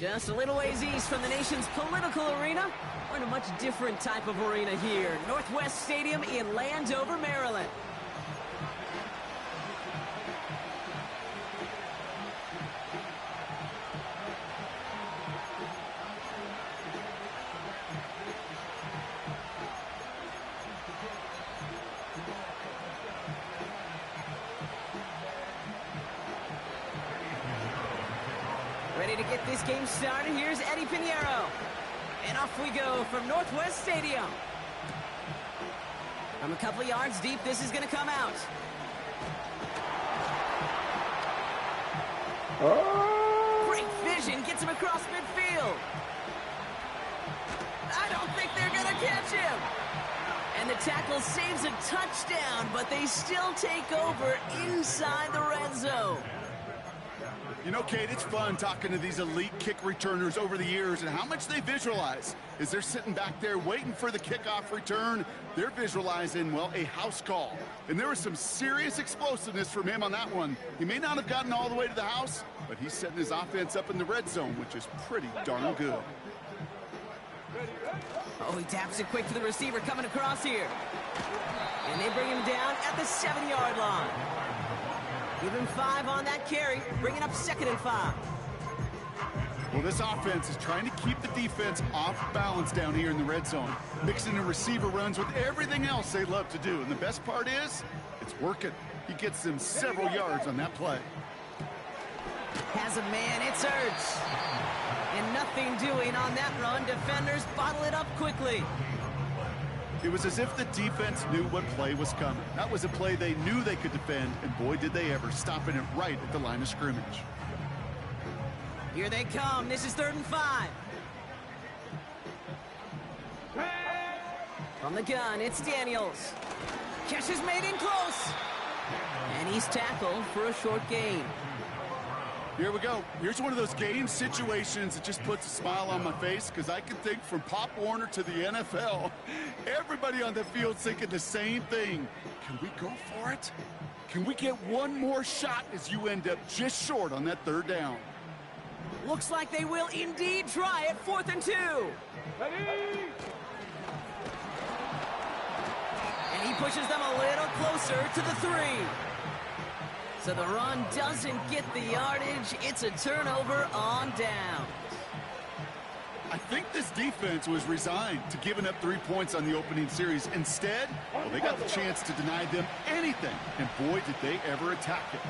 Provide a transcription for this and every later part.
Just a little ways east from the nation's political arena. We're in a much different type of arena here. Northwest Stadium in Landover, Maryland. Ready to get this game started. Here's Eddie Pinheiro. And off we go from Northwest Stadium. From a couple yards deep, this is going to come out. Great vision, gets him across midfield. I don't think they're going to catch him. And the tackle saves a touchdown, but they still take over inside the red zone. You know, Kate, it's fun talking to these elite kick returners over the years and how much they visualize. As they're sitting back there waiting for the kickoff return, they're visualizing, well, a house call. And there was some serious explosiveness from him on that one. He may not have gotten all the way to the house, but he's setting his offense up in the red zone, which is pretty darn good. Oh, he taps it quick to the receiver coming across here. And they bring him down at the 7-yard line. Give him 5 on that carry, bringing up 2nd and 5. Well, this offense is trying to keep the defense off balance down here in the red zone, mixing the receiver runs with everything else they love to do. And the best part is, it's working. He gets them several yards on that play. Has a man, it's Ertz. And nothing doing on that run. Defenders bottle it up quickly. It was as if the defense knew what play was coming. That was a play they knew they could defend, and boy, did they ever, stopping it right at the line of scrimmage. Here they come. This is 3rd and 5. From the gun, it's Daniels. Catch is made in close. And he's tackled for a short gain. Here we go. Here's one of those game situations that just puts a smile on my face, because I can think from Pop Warner to the NFL, everybody on the field thinking the same thing. Can we go for it? Can we get one more shot as you end up just short on that 3rd down? Looks like they will indeed try it. 4th and 2. Ready? And he pushes them a little closer to the 3. So the run doesn't get the yardage. It's a turnover on downs. I think this defense was resigned to giving up 3 points on the opening series. Instead, well, they got the chance to deny them anything. And boy, did they ever attack it.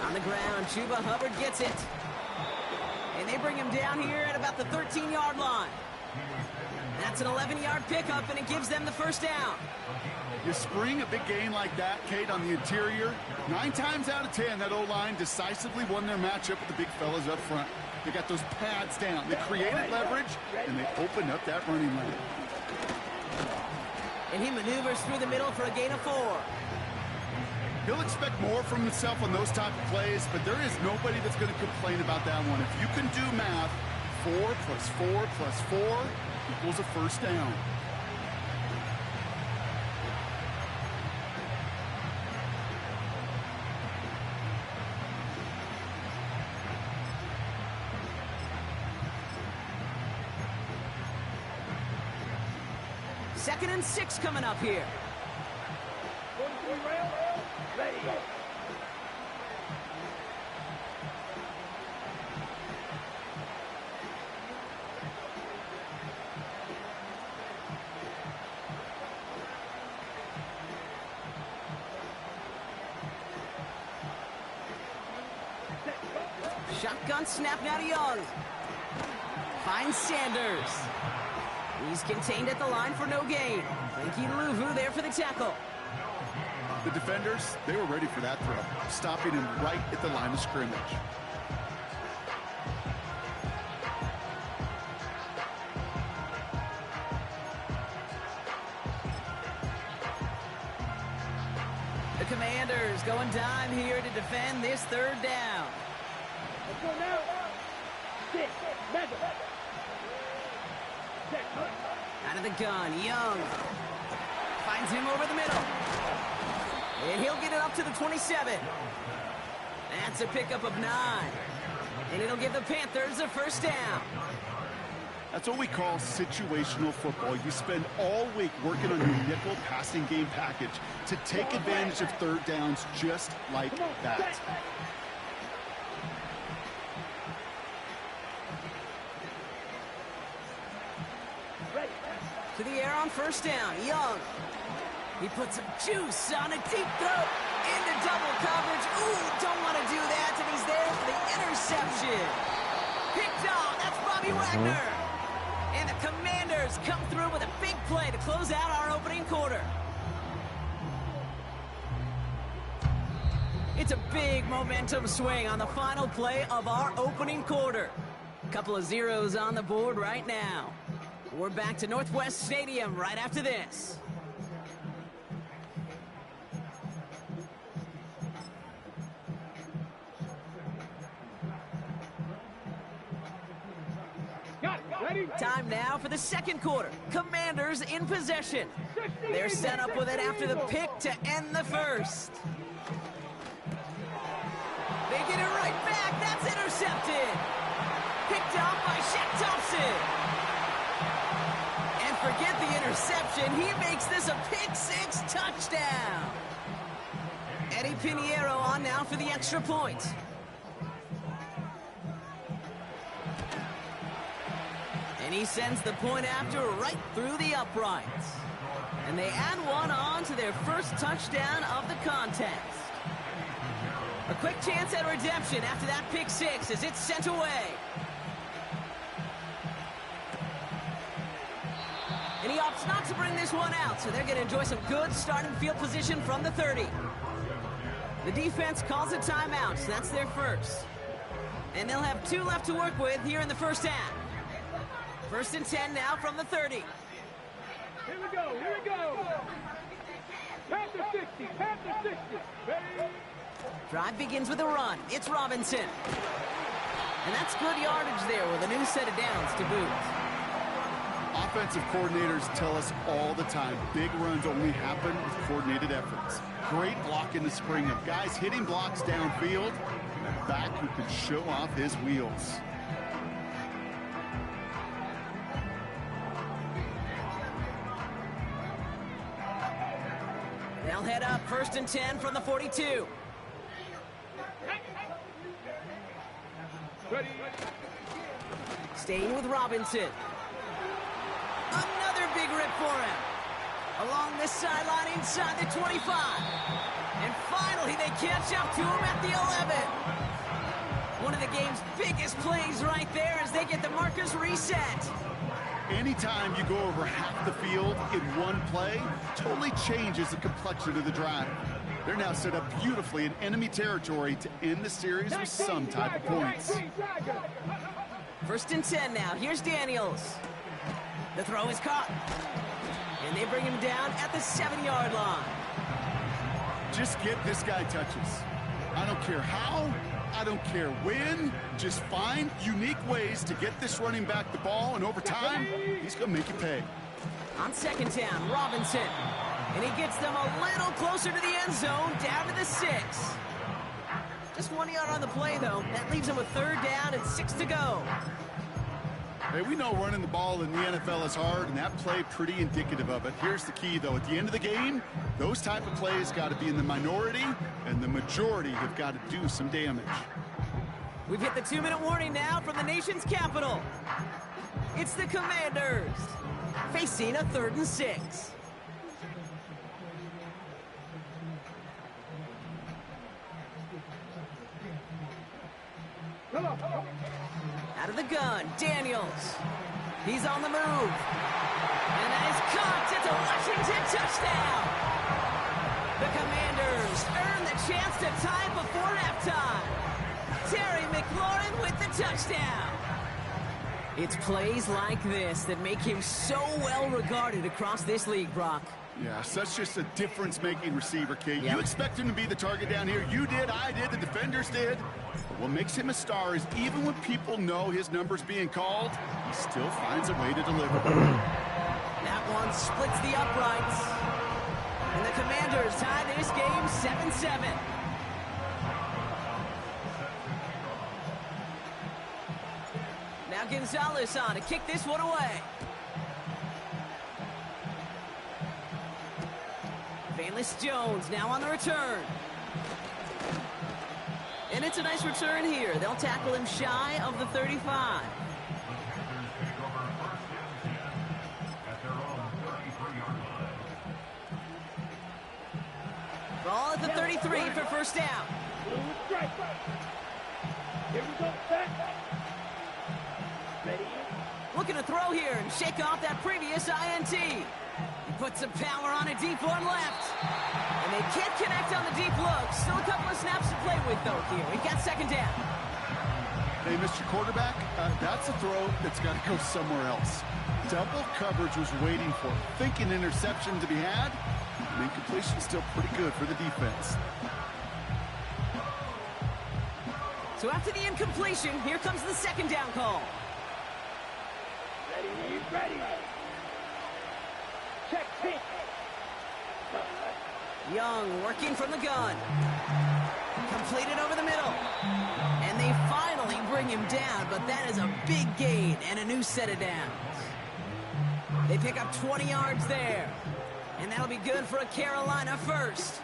On the ground, Chuba Hubbard gets it. And they bring him down here at about the 13-yard line. That's an 11-yard pickup, and it gives them the 1st down. You spring a big game like that, Kate, on the interior, 9 times out of 10, that O-line decisively won their matchup with the big fellas up front. They got those pads down. They created leverage, and they opened up that running lane. And he maneuvers through the middle for a gain of 4. He'll expect more from himself on those type of plays, but there is nobody that's going to complain about that one. If you can do math, 4 plus 4 plus 4 equals a 1st down. Second and 6 coming up here. Ready. Shotgun snap now to Young. Finds Sanders. He's contained at the line for no gain. Frankie Luvu there for the tackle. The defenders, they were ready for that throw, stopping him right at the line of scrimmage. The Commanders going dime here to defend this 3rd down. Let's go now. 6, 7. Out of the gun, Young finds him over the middle. And he'll get it up to the 27. That's a pickup of 9. And it'll give the Panthers a first down. That's what we call situational football. You spend all week working on your nickel passing game package to take advantage of third downs just like that. To the air on first down, Young. He puts some juice on a deep throw into double coverage. Ooh, don't want to do that, and he's there for the interception. Picked off, that's Bobby Wagner. And the Commanders come through with a big play to close out our opening quarter. It's a big momentum swing on the final play of our opening quarter. A couple of zeros on the board right now. We're back to Northwest Stadium right after this. Time now for the second quarter. Commanders in possession. They're set up with it after the pick to end the first. They get it right back. That's intercepted. Picked up by Shaq Thompson. And forget the interception. He makes this a pick-6 touchdown. Eddie Pinheiro on now for the extra point. And he sends the point after right through the uprights. And they add one on to their first touchdown of the contest. A quick chance at redemption after that pick-6 as it's sent away. And he opts not to bring this one out, so they're going to enjoy some good starting field position from the 30. The defense calls a timeout, so that's their first. And they'll have 2 left to work with here in the first half. First and 10 now from the 30. Here we go, here we go. Panther 60, Panther 60. Ready? Drive begins with a run. It's Robinson. And that's good yardage there with a new set of downs to boot. Offensive coordinators tell us all the time, big runs only happen with coordinated efforts. Great block in the spring of guys hitting blocks downfield and a back who can show off his wheels. They'll head up first and 10 from the 42. Ready? Staying with Robinson. Another big rip for him. Along this sideline inside the 25. And finally they catch up to him at the 11. One of the game's biggest plays right there as they get the markers reset. Anytime you go over half the field in one play, totally changes the complexion of the drive. They're now set up beautifully in enemy territory to end the series with some type of points. First and 10 now. Here's Daniels. The throw is caught. And they bring him down at the 7-yard line. Just get this guy touches. I don't care how, I don't care when. Just find unique ways to get this running back the ball, and over time, he's going to make you pay. On second down, Robinson. And he gets them a little closer to the end zone, down to the 6. Just 1 yard on the play, though. That leaves him with third down and 6 to go. Hey, we know running the ball in the NFL is hard, and that play pretty indicative of it. Here's the key, though. At the end of the game, those type of plays got to be in the minority, and the majority have got to do some damage. We've hit the 2-minute warning now from the nation's capital. It's the Commanders facing a 3rd and 6. Out of the gun, Daniels. He's on the move. And that is caught. It's a Washington touchdown. The Commanders earn the chance to tie before halftime. Terry McLaurin with the touchdown. It's plays like this that make him so well regarded across this league, Brock. Yeah, such just a difference-making receiver, Kate. Yep. You expect him to be the target down here. You did, I did, the defenders did. But what makes him a star is even when people know his number's being called, he still finds a way to deliver. That one splits the uprights. And the Commanders tie this game 7-7. Now Gonzalez on to kick this one away. Jones now on the return. And it's a nice return here. They'll tackle him shy of the 35. Ball at the 33 for first down. Looking to throw here and shake off that previous INT. He puts some power on a deep one left. And they can't connect on the deep look. Still a couple of snaps to play with, though, here. We've got second down. Hey, Mr. Quarterback, that's a throw that's got to go somewhere else. Double coverage was waiting for, thinking interception to be had. And incompletion still pretty good for the defense. So after the incompletion, here comes the second down call. Ready. Check, pick. Young working from the gun. Completed over the middle. And they finally bring him down, but that is a big gain and a new set of downs. They pick up 20 yards there. And that'll be good for a Carolina first.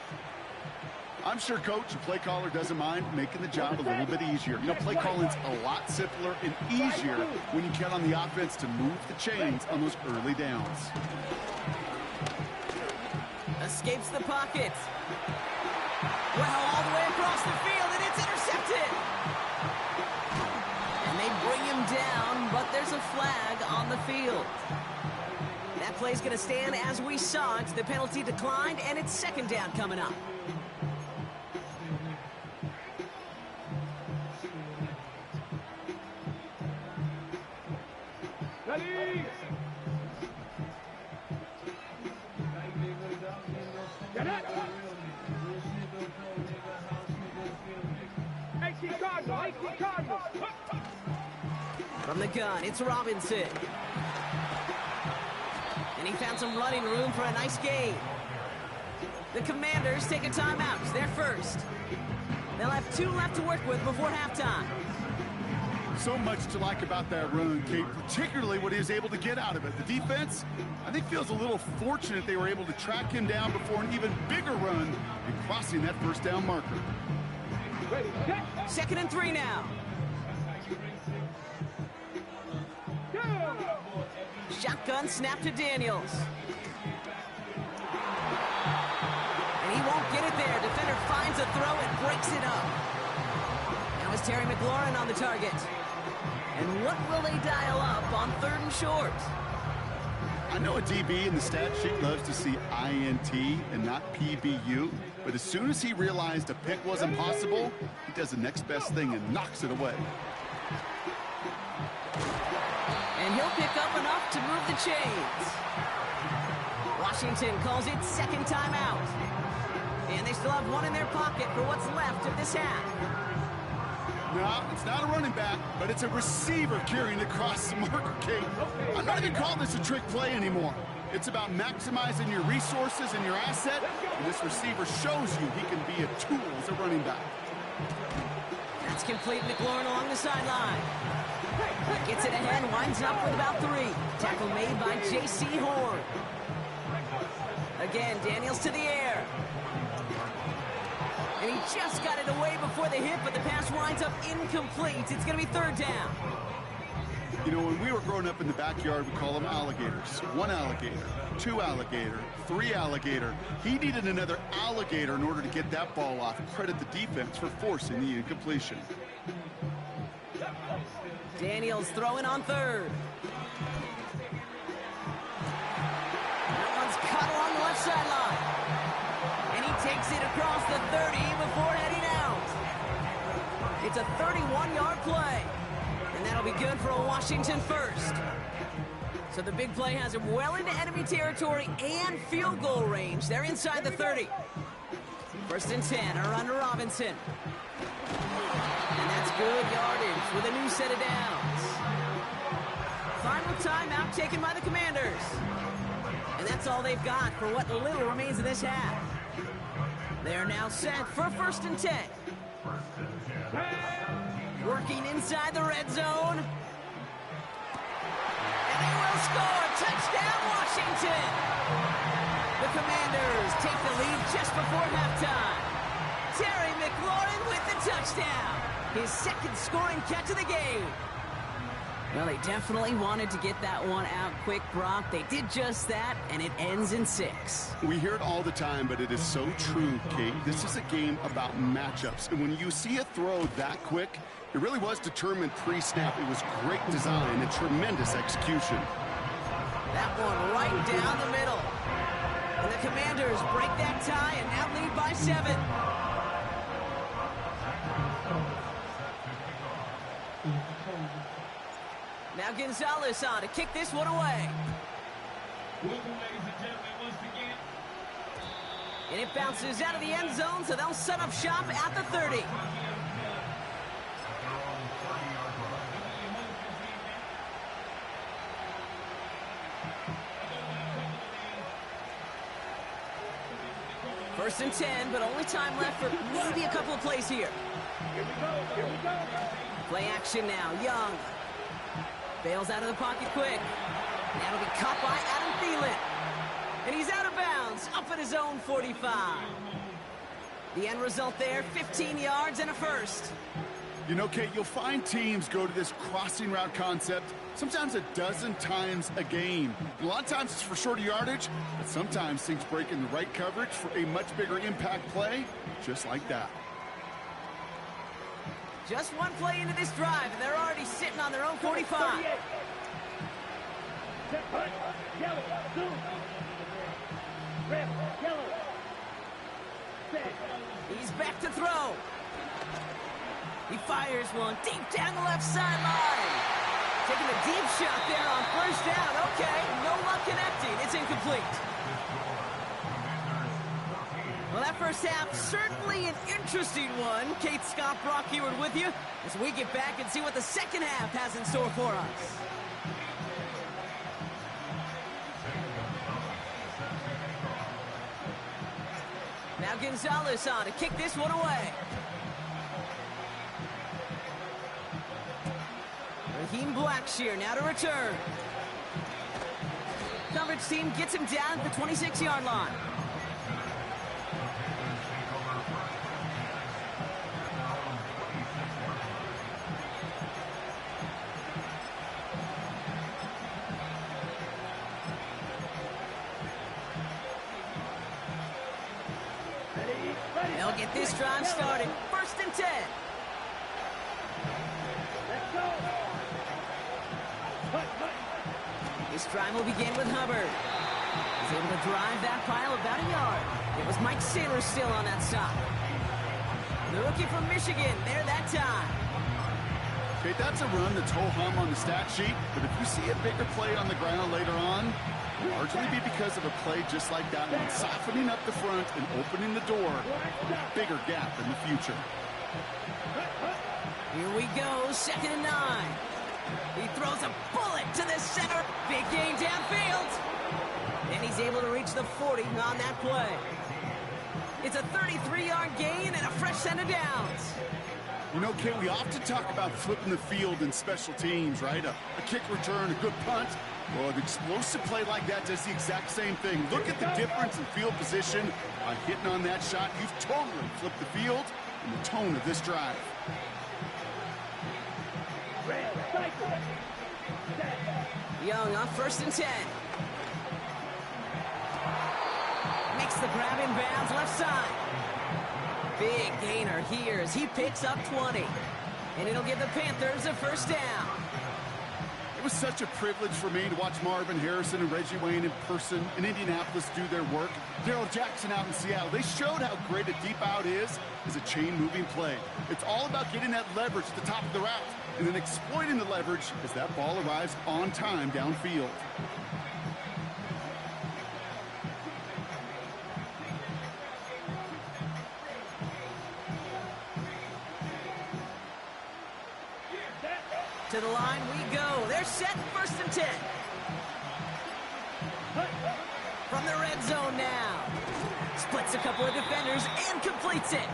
I'm sure coach and play caller doesn't mind making the job a little bit easier. You know, play calling's a lot simpler and easier when you count on the offense to move the chains on those early downs. Escapes the pocket. Well, all the way across the field, and it's intercepted. And they bring him down, but there's a flag on the field. That play's going to stand as we saw it. The penalty declined, and it's second down coming up. Ready. Get it. 18 Cardinals. From the gun, it's Robinson. And he found some running room for a nice gain. The Commanders take a timeout. It's their first. They'll have 2 left to work with before halftime. So much to like about that run, Kate, particularly what he was able to get out of it. The defense, I think, feels a little fortunate they were able to track him down before an even bigger run and crossing that first down marker. Ready, set. Second and 3 now. Go. Shotgun snap to Daniels. And he won't get it there. Defender finds a throw and breaks it up. Now is Terry McLaurin on the target. And what will they dial up on 3rd and short? I know a DB in the stat sheet loves to see INT and not PBU, but as soon as he realized a pick wasn't possible, he does the next best thing and knocks it away. And he'll pick up enough to move the chains. Washington calls it second timeout. And they still have one in their pocket for what's left of this half. No, it's not a running back, but it's a receiver carrying across the marker, Kate. I'm not even calling this a trick play anymore. It's about maximizing your resources and your asset, and this receiver shows you he can be a tool as a running back. That's complete. McLaurin along the sideline. Gets it ahead, winds up with about 3. Tackle made by J.C. Horn. Again, Daniels to the air. And he just got it away before the hit, but the pass winds up incomplete. It's going to be 3rd down. You know, when we were growing up in the backyard, we call them alligators. 1 alligator, 2 alligator, 3 alligator. He needed another alligator in order to get that ball off. Credit the defense for forcing the incompletion. Daniels throwing on 3rd. That one's cut along the left sideline. And he takes it across the 30 before heading out. It's a 31-yard play. And that'll be good for a Washington first. So the big play has him well into enemy territory and field goal range. They're inside the 30. 1st and 10 are under Robinson. And that's good yardage with a new set of downs. Final timeout taken by the Commanders. And that that's all they've got for what little remains of this half. They're now set for 1st and 10. Working inside the red zone. And they will score. Touchdown, Washington. The Commanders take the lead just before halftime. Terry McLaurin with the touchdown. His 2nd scoring catch of the game. Well, they definitely wanted to get that one out quick, Brock. They did just that, and it ends in 6. We hear it all the time, but it is so true, Kate. This is a game about matchups. And when you see a throw that quick, it really was determined pre-snap. It was great design and tremendous execution. That one right down the middle. And the Commanders break that tie and now lead by 7. Now Gonzalez on to kick this one away. Welcome, ladies and gentlemen, once again. And it bounces out of the end zone, so they'll set up shop at the 30. First and 10, but only time left for maybe a couple of plays here. Here we go, here we go. Play action now, Young. Bails out of the pocket quick. Now it'll be caught by Adam Thielen. And he's out of bounds, up at his own 45. The end result there, 15 yards and a first. You know, Kate, you'll find teams go to this crossing route concept sometimes a dozen times a game. A lot of times it's for shorter yardage, but sometimes things break in the right coverage for a much bigger impact play, just like that. Just one play into this drive, and they're already sitting on their own 45. Set, punt, yellow, zoom. Red, yellow. Set. He's back to throw. He fires one deep down the left sideline. Taking a deep shot there on 1st down. Okay, no luck connecting. It's incomplete. Well, that first half, certainly an interesting one. Kate, Scott, Brock Heward with you as we get back and see what the second half has in store for us. Now Gonzalez on to kick this one away. Raheem Blackshear now to return. Coverage team gets him down at the 26-yard line. They'll get this drive started. 1st and 10. Let's go. This drive will begin with Hubbard. He's able to drive that pile about a yard. It was Mike Saylor still on that stop. The rookie from Michigan there that time. Okay, that's a run that's ho-hum on the stat sheet, but if you see a bigger play on the ground later on, it'll largely be because of a play just like that one, softening up the front and opening the door for a bigger gap in the future. Here we go, 2nd and 9. He throws a bullet to the center. Big gain downfield. And he's able to reach the 40 on that play. It's a 33-yard gain and a fresh set of downs. You know, Kate, we often talk about flipping the field in special teams, right? A kick return, a good punt. Well, an explosive play like that does the exact same thing. Look at the difference in field position by hitting on that shot. You've totally flipped the field and the tone of this drive. Young on 1st and 10. Makes the grab in bounds left side. Big gainer here as he picks up 20. And it'll give the Panthers a 1st down. It was such a privilege for me to watch Marvin Harrison and Reggie Wayne in person in Indianapolis do their work. Darrell Jackson out in Seattle. They showed how great a deep out is as a chain-moving play. It's all about getting that leverage at the top of the route and then exploiting the leverage as that ball arrives on time downfield. To the line we go. They're set, 1st and 10. From the red zone now. Splits a couple of defenders and completes it.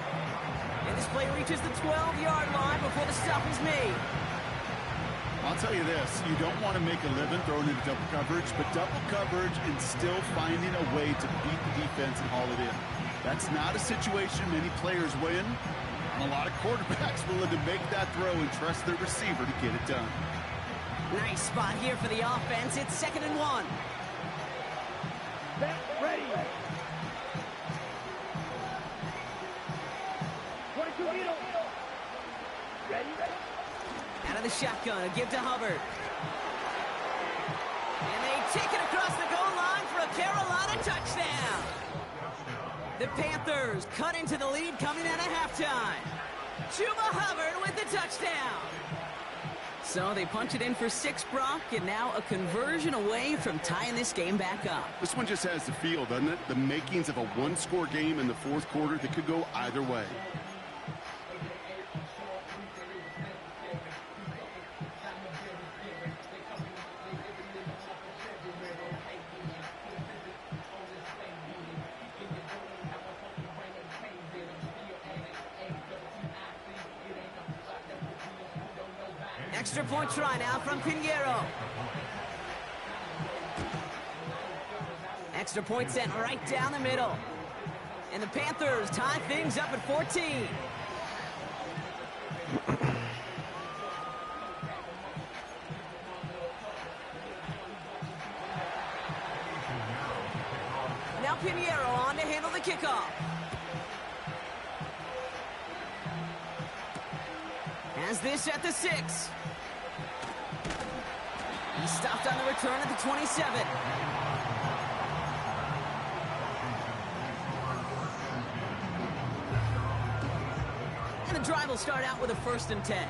And this play reaches the 12-yard line before the stop is made. I'll tell you this, you don't want to make a living throwing into double coverage, but double coverage and still finding a way to beat the defense and haul it in. That's not a situation many players win. And a lot of quarterbacks willing to make that throw and trust their receiver to get it done. Nice spot here for the offense. It's 2nd and 1. Ready. 22 middle. Ready. Out of the shotgun, a give to Hubbard. And they take it across the goal line for a Carolina touchdown. The Panthers cut into the lead coming out of halftime. Chuba Hubbard with the touchdown. So they punch it in for 6, Brock, and now a conversion away from tying this game back up. This one just has the feel, doesn't it? The makings of a one-score game in the fourth quarter that could go either way. Extra point try now from Pinheiro. Extra point sent right down the middle. And the Panthers tie things up at 14. Now Pinheiro on to handle the kickoff. Has this at the 6. He stopped on the return at the 27. And the drive will start out with a 1st and 10.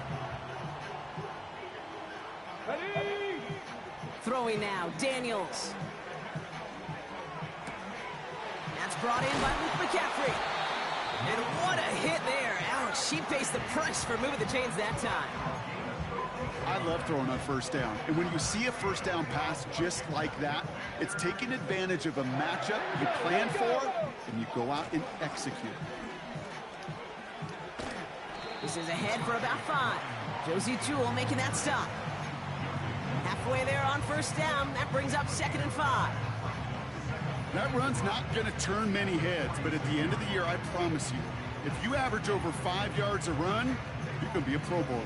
Ready. Throwing now, Daniels. That's brought in by Luke McCaffrey. And what a hit there. Ouch, she faced the price for moving the chains that time. I love throwing on 1st down. And when you see a 1st down pass just like that, it's taking advantage of a matchup you plan for, and you go out and execute. This is ahead for about 5. Josie Jewell making that stop. Halfway there on 1st down. That brings up 2nd and 5. That run's not going to turn many heads, but at the end of the year, I promise you, if you average over 5 yards a run, you're going to be a Pro Bowler.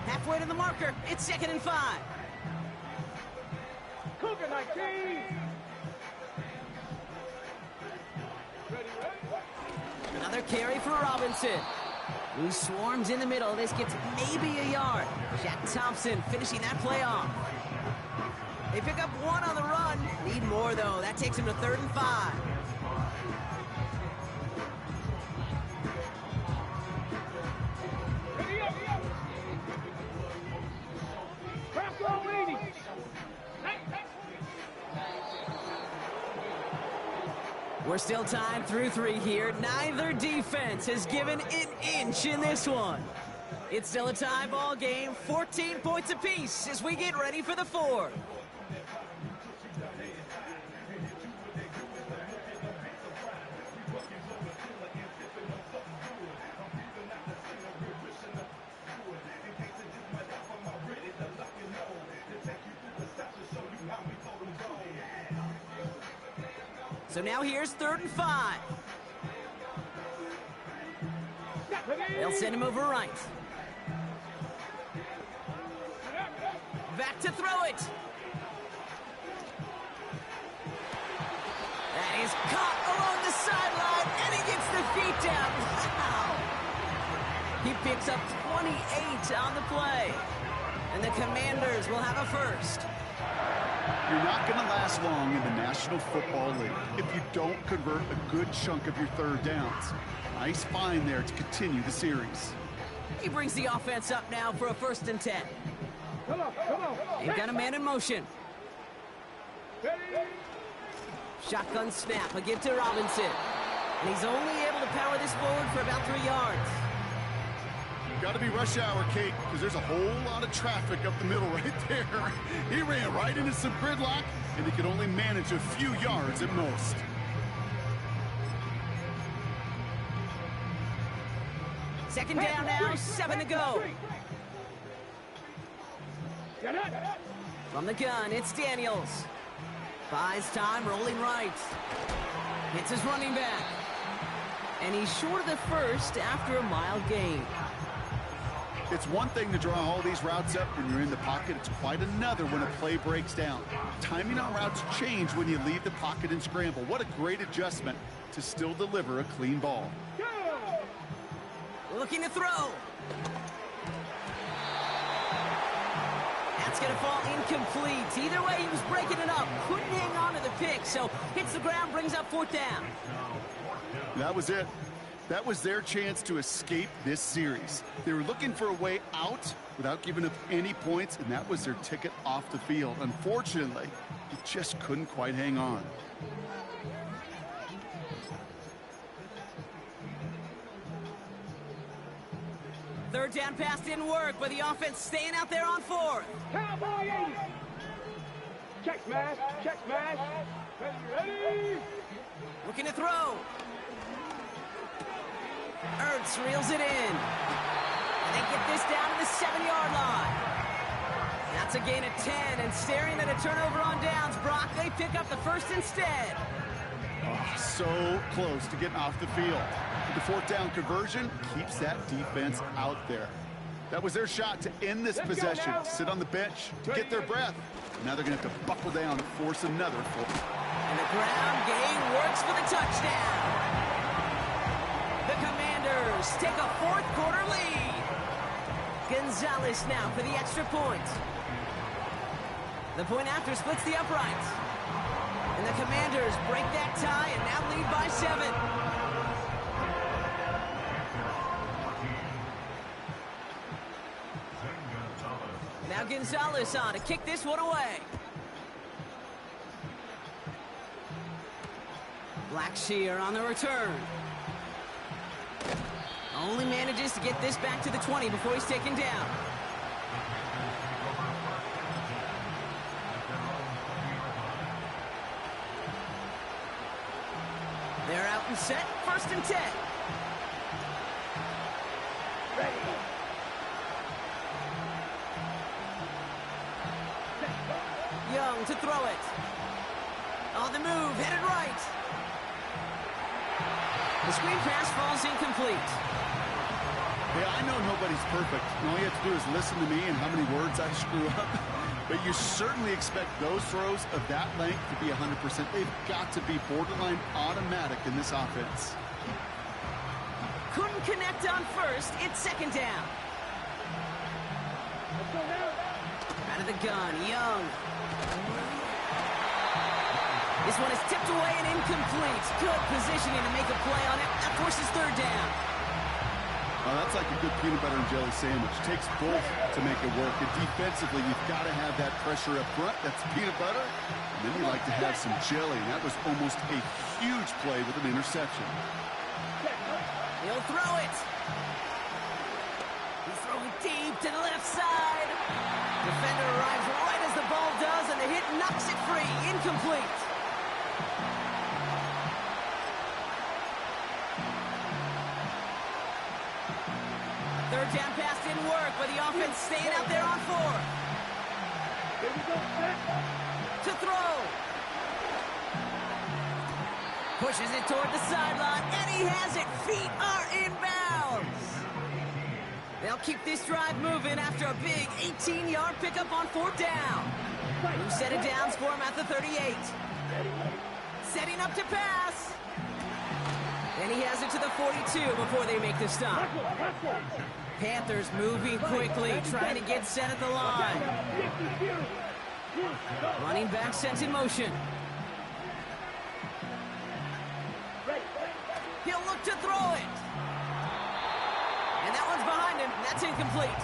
Halfway to the marker. It's 2nd and 5. Cougar 19. Ready. Another carry for Robinson, who swarms in the middle. This gets maybe a yard. Jack Thompson finishing that play off. They pick up 1 on the run. Need more, though. That takes him to 3rd and 5. Ready up. Craft all ready. We're still tied through 3 here. Neither defense has given an inch in this one. It's still a tie ball game, 14 points apiece as we get ready for the 4th. So now here's 3rd and 5. They'll send him over right. Back to throw it. That is caught along the sideline, and he gets the feet down. Wow! He picks up 28 on the play. And the Commanders will have a 1st. You're not going to last long in the National Football League if you don't convert a good chunk of your 3rd downs. Nice find there to continue the series. He brings the offense up now for a 1st and 10. Come on. They've got a man in motion. Ready. Shotgun snap, a give to Robinson. And he's only able to power this forward for about 3 yards. Got to be rush hour, Kate, because there's a whole lot of traffic up the middle right there. He ran right into some gridlock, and he could only manage a few yards at most. Second down now, 7 to go. From the gun, it's Daniels. Buys time, rolling right. Hits his running back. And he's short of the first after a mile gain. It's one thing to draw all these routes up when you're in the pocket. It's quite another when a play breaks down. Timing on routes change when you leave the pocket and scramble. What a great adjustment to still deliver a clean ball. Looking to throw. That's going to fall incomplete. Either way, he was breaking it up. Couldn't hang on to the pick, so hits the ground, brings up 4th down. That was it. That was their chance to escape this series. They were looking for a way out without giving up any points, and that was their ticket off the field. Unfortunately, he just couldn't quite hang on. Third down pass didn't work, but the offense staying out there on 4th. Cowboy 80. Check smash, check smash. Ready. Looking to throw. Ertz reels it in. And they get this down to the 7-yard line. That's a gain of 10, and staring at a turnover on downs, Brock, they pick up the first instead. Oh, so close to getting off the field. The 4th down conversion keeps that defense out there. That was their shot to end this possession, sit on the bench to get their breath. Now they're going to have to buckle down and force another 4th. And the ground game works for the touchdown. The Commanders take a 4th quarter lead. Gonzalez now for the extra point. The point after splits the uprights. And the Commanders break that tie and now lead by 7. Now Gonzalez on to kick this one away. Blackshear on the return. Only manages to get this back to the 20 before he's taken down. They're out and set, 1st and 10. Ready. Young to throw it. On the move, headed right. The screen pass falls incomplete. Hey, I know nobody's perfect. All you have to do is listen to me and how many words I screw up. But you certainly expect those throws of that length to be 100%. They've got to be borderline automatic in this offense. Couldn't connect on 1st. It's 2nd down. Let's go now. Out of the gun, Young. This one is tipped away and incomplete. Good positioning to make a play on it. That forces 3rd down. Oh, that's like a good peanut butter and jelly sandwich. Takes both to make it work. And defensively, you've got to have that pressure up front. That's peanut butter. And then you like to have some jelly. And that was almost a huge play with an interception. He'll throw it. He's throwing deep to the left side. Defender arrives right as the ball does, and the hit knocks it free. Incomplete. Third down pass didn't work, but the offense staying out there on 4th. Here we go, set. To throw. Pushes it toward the sideline, and he has it. Feet are inbounds. They'll keep this drive moving after a big 18-yard pickup on 4th down. New set of downs for him at the 38. Setting up to pass. And he has it to the 42 before they make the stop. Panthers moving quickly, trying to get set at the line. Running back sent in motion. He'll look to throw it. And that one's behind him. That's incomplete.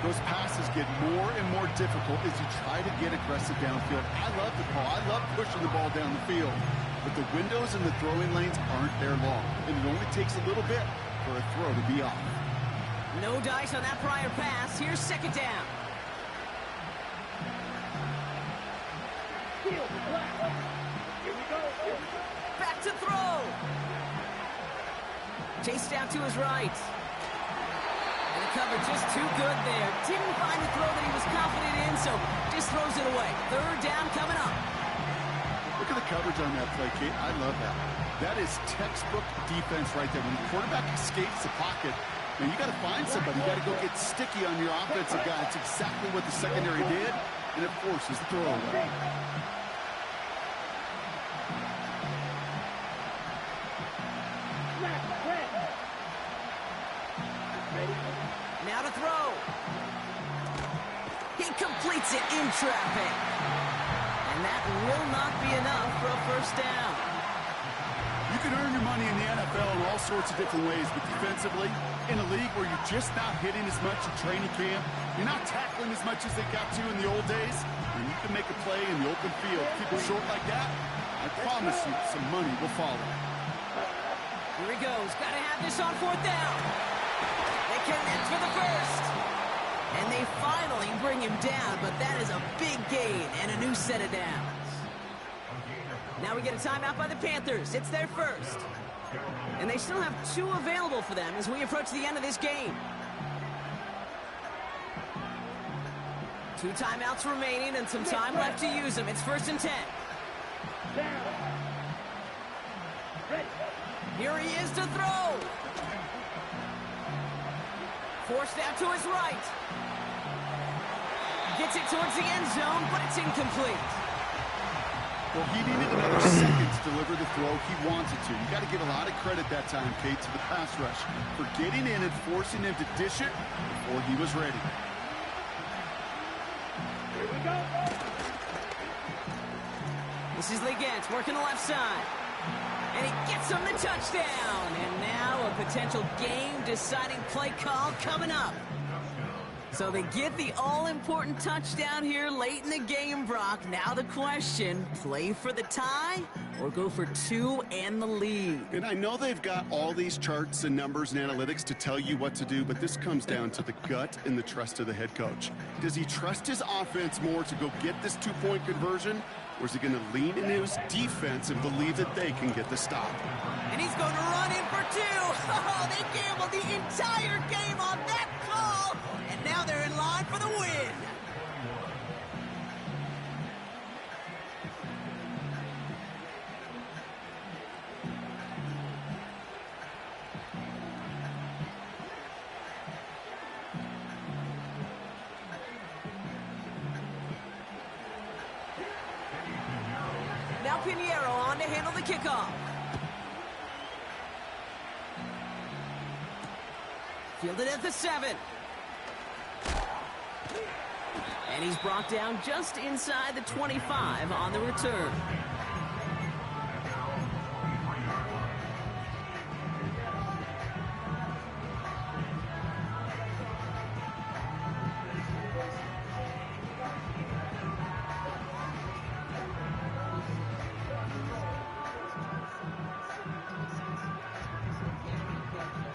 Those passes get more and more difficult as you try to get aggressive downfield. I love the ball. I love pushing the ball down the field. But the windows in the throwing lanes aren't there long. And it only takes a little bit for a throw to be off. No dice on that prior pass. Here's second down. Here we go. Back to throw. Chased out to his right. And the cover just too good there. Didn't find the throw that he was confident in, so just throws it away. Third down coming up. Look at the coverage on that play, Kate. I love that. That is textbook defense right there. When the quarterback escapes the pocket, man, you got to find somebody. You got to go get sticky on your offensive guy. It's exactly what the secondary did, and it forces the throw away. Now to throw. He completes it in traffic. And that will not be enough for a first down. You can earn your money in the NFL in all sorts of different ways, but defensively, in a league where you're just not hitting as much in training camp, you're not tackling as much as they got to in the old days, and you can make a play in the open field. Keep it short like that, I promise you some money will follow. Here he goes. Got to have this on fourth down. They connect for the first. And they finally bring him down, but that is a big gain and a new set of downs. Now we get a timeout by the Panthers. It's their first. And they still have 2 available for them as we approach the end of this game. 2 timeouts remaining and some time left to use them. It's 1st and 10. Here he is to throw. Forced out to his right. Gets it towards the end zone, but it's incomplete. Well, he needed another second to deliver the throw he wanted to. You got to give a lot of credit that time, Kate, to the pass rush for getting in and forcing him to dish it before he was ready. Here we go. This is Legance working the left side. And he gets him the touchdown. And now a potential game-deciding play call coming up. So they get the all-important touchdown here late in the game, Brock. Now the question, play for the tie or go for 2 and the lead? And I know they've got all these charts and numbers and analytics to tell you what to do, but this comes down to the gut and the trust of the head coach. Does he trust his offense more to go get this 2-point conversion, or is he going to lean into his defense and believe that they can get the stop? And he's going to run in for 2. Oh, they gambled the entire game on that call. And now they're in line for the win. Now Pinheiro on to handle the kickoff. Fielded at the 7. And he's brought down just inside the 25 on the return.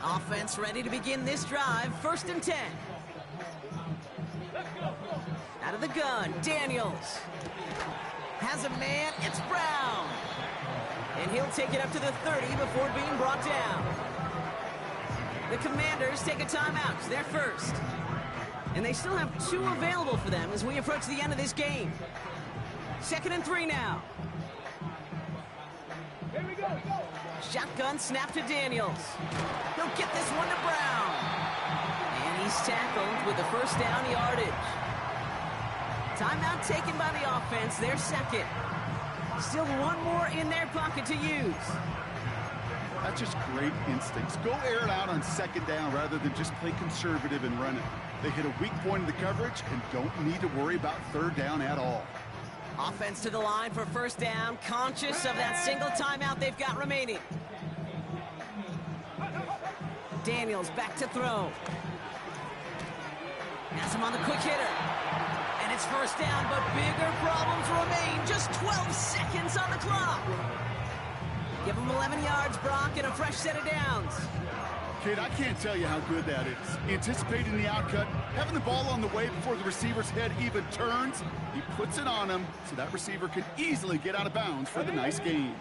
Offense ready to begin this drive. 1st and 10. Out of the gun, Daniels. Has a man, it's Brown. And he'll take it up to the 30 before being brought down. The Commanders take a timeout. They're first. And they still have 2 available for them as we approach the end of this game. 2nd and 3 now. Here we go. Shotgun snap to Daniels. He'll get this one to Brown. And he's tackled with the first down yardage. Timeout taken by the offense, their second. Still 1 more in their pocket to use. That's just great instincts. Go air it out on 2nd down rather than just play conservative and run it. They hit a weak point in the coverage and don't need to worry about 3rd down at all. Offense to the line for 1st down, conscious of that single timeout they've got remaining. Daniels back to throw. Has him on the quick hitter. And it's 1st down, but bigger problems remain. Just 12 seconds on the clock. Give him 11 yards, Brock, and a fresh set of downs. Kid, I can't tell you how good that is. Anticipating the outcut, having the ball on the way before the receiver's head even turns, he puts it on him so that receiver can easily get out of bounds for the nice gain.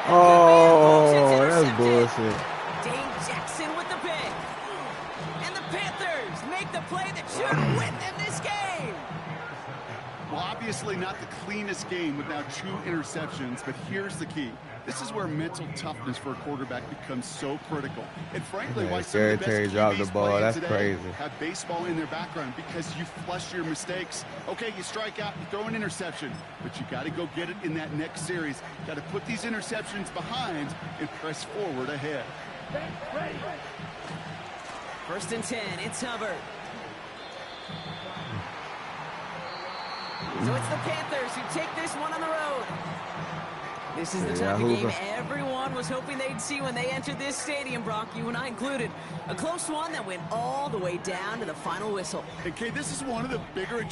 Oh, that's bullshit. Dane Jackson with the pick. And the Panthers make the play that should win them this game. Well, obviously not the cleanest game with now 2 interceptions, but here's the key. This is where mental toughness for a quarterback becomes so critical. And frankly, why some of the best dropped the QBs ball. playing That's today crazy. have baseball in their background because you flush your mistakes. Okay, you strike out, you throw an interception, but you got to go get it in that next series. Got to put these interceptions behind and press forward ahead. Ready. 1st and 10, it's Hubbard. So it's the Panthers who take this one on the road. This is the type of game everyone was hoping they'd see when they entered this stadium, Brock, you and I included. A close one that went all the way down to the final whistle. Okay, this is one of the bigger